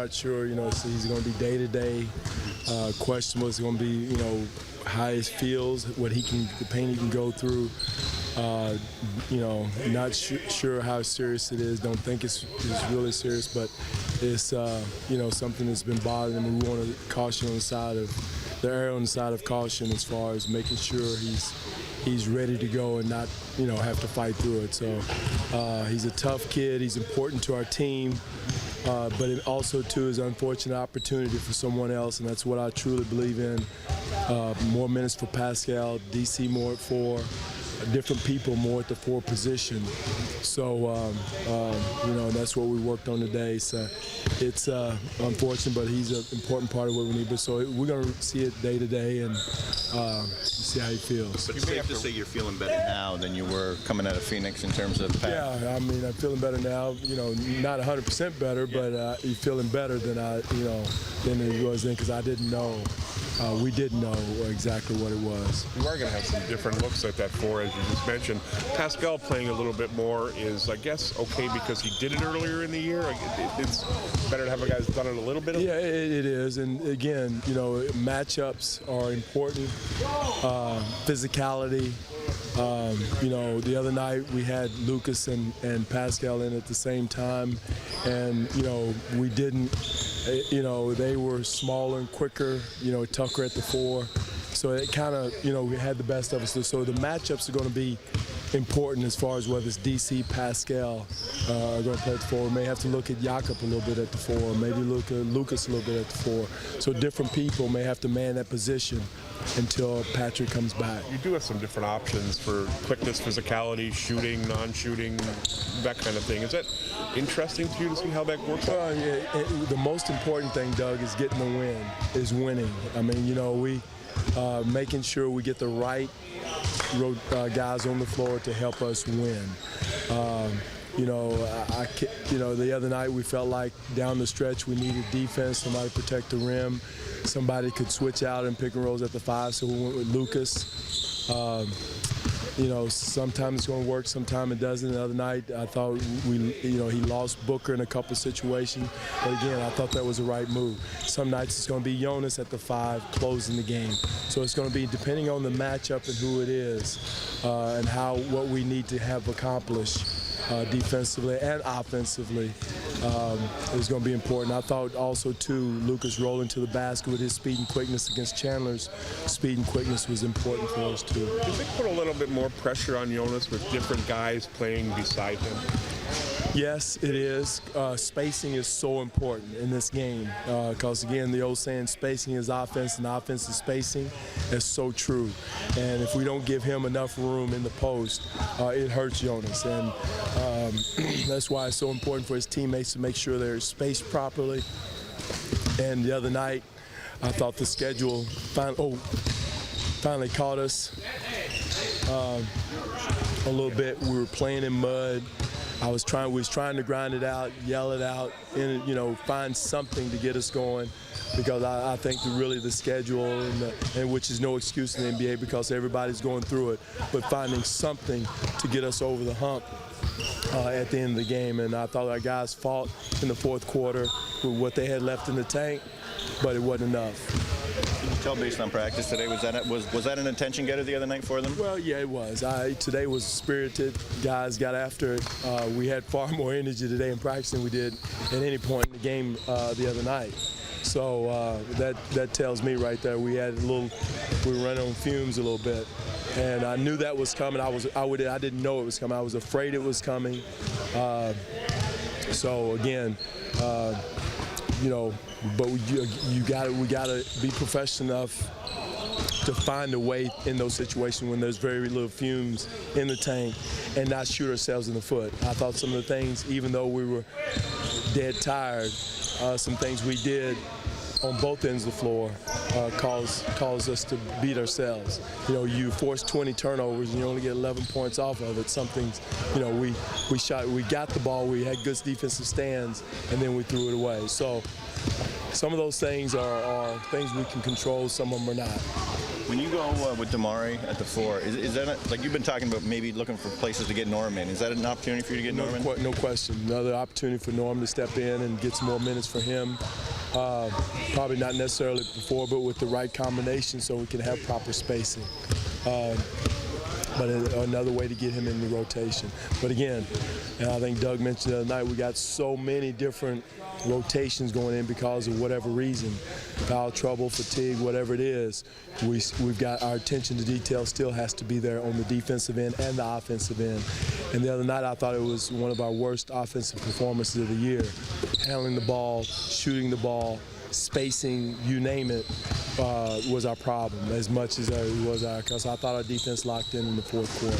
not sure. So he's going to be day-to-day. Questionable. It's going to be, how he feels, the pain he can go through. Not sure how serious it is. Don't think it's really serious, but it's something that's been bothering him. We want to caution on err on the side of caution as far as making sure he's ready to go and not have to fight through it. So he's a tough kid. He's important to our team. But it also, too, is an unfortunate opportunity for someone else, and that's what I truly believe in. More minutes for Pascal, DC more at 4, different people more at the 4 position. So, that's what we worked on today. So it's unfortunate, but he's an important part of what we need. But so we're going to see it day to day and see how he feels. But it's safe to say you're feeling better now than you were coming out of Phoenix in terms of pass. Yeah, I'm feeling better now. Not 100% better, but he's feeling better than than it was then, because I didn't know. We didn't know exactly what it was. You are going to have some different looks at that 4, as you just mentioned. Pascal playing a little bit more is, I guess, okay because he did it earlier in the year. It's better to have a guy who's done it a little bit. Yeah, it is. And again, matchups are important. Physicality. The other night we had Lucas and Pascal in at the same time, and we didn't. They were smaller and quicker. Tucker at the 4, so it kind of we had the best of us. So the matchups are going to be important as far as whether it's DC, Pascal are going to play at the 4. We may have to look at Jakob a little bit at the 4, maybe look at Lucas a little bit at the 4. So different people may have to man that position until Patrick comes back. You do have some different options for quickness, physicality, shooting, non-shooting, that kind of thing. Is that interesting to you to see how that works out? The most important thing, Doug, is getting the win, is winning. We making sure we get the right guys on the floor to help us win. The other night we felt like down the stretch we needed defense, somebody to protect the rim. Somebody could switch out and pick and rolls at the 5, so we went with Lucas. Sometimes it's going to work, sometimes it doesn't. The other night I thought he lost Booker in a couple situations, but again, I thought that was the right move. Some nights it's going to be Jonas at the 5 closing the game. So it's going to be depending on the matchup and who it is and what we need to have accomplished defensively and offensively is going to be important. I thought also, too, Lucas rolling to the basket with his speed and quickness against Chandler's speed and quickness was important for us, too. Does it put a little bit more pressure on Jonas with different guys playing beside him? Yes, it is. Spacing is so important in this game because, again, the old saying, spacing is offense and offense is spacing, is so true. And if we don't give him enough room in the post, it hurts Jonas. And that's why it's so important for his teammates to make sure they're spaced properly. And the other night, I thought the schedule finally caught us a little bit. We were playing in mud. We was trying to grind it out, yell it out, and find something to get us going, because I think really the schedule and which is no excuse in the NBA because everybody's going through it, but finding something to get us over the hump at the end of the game. And I thought our guys fought in the 4th quarter with what they had left in the tank, but it wasn't enough. You can tell based on practice today, was that an attention getter the other night for them? Well, yeah, it was. Today was spirited. Guys got after it. We had far more energy today in practice than we did at any point in the game the other night. So that tells me right there we were running on fumes a little bit, and I knew that was coming. I didn't know it was coming. I was afraid it was coming. So again, but we gotta be professional enough to find a way in those situations when there's very little fumes in the tank and not shoot ourselves in the foot. I thought some of the things, even though we were dead tired, some things we did on both ends of the floor caused us to beat ourselves. You force 20 turnovers and you only get 11 points off of it. We got the ball, we had good defensive stands, and then we threw it away. So some of those things are things we can control, some of them are not. When you go with Damari at the 4, is that like you've been talking about maybe looking for places to get Norm in? Is that an opportunity for you to get Norm in? No question. Another opportunity for Norm to step in and get some more minutes for him. Probably not necessarily before, but with the right combination so we can have proper spacing. But another way to get him in the rotation. But again, and I think Doug mentioned the other night, we got so many different rotations going in because of whatever reason, foul trouble, fatigue, whatever it is. We've got our attention to detail still has to be there on the defensive end and the offensive end. And the other night I thought it was one of our worst offensive performances of the year. Handling the ball, shooting the ball, spacing, you name it, was our problem as much as it was our, because I thought our defense locked in the fourth quarter.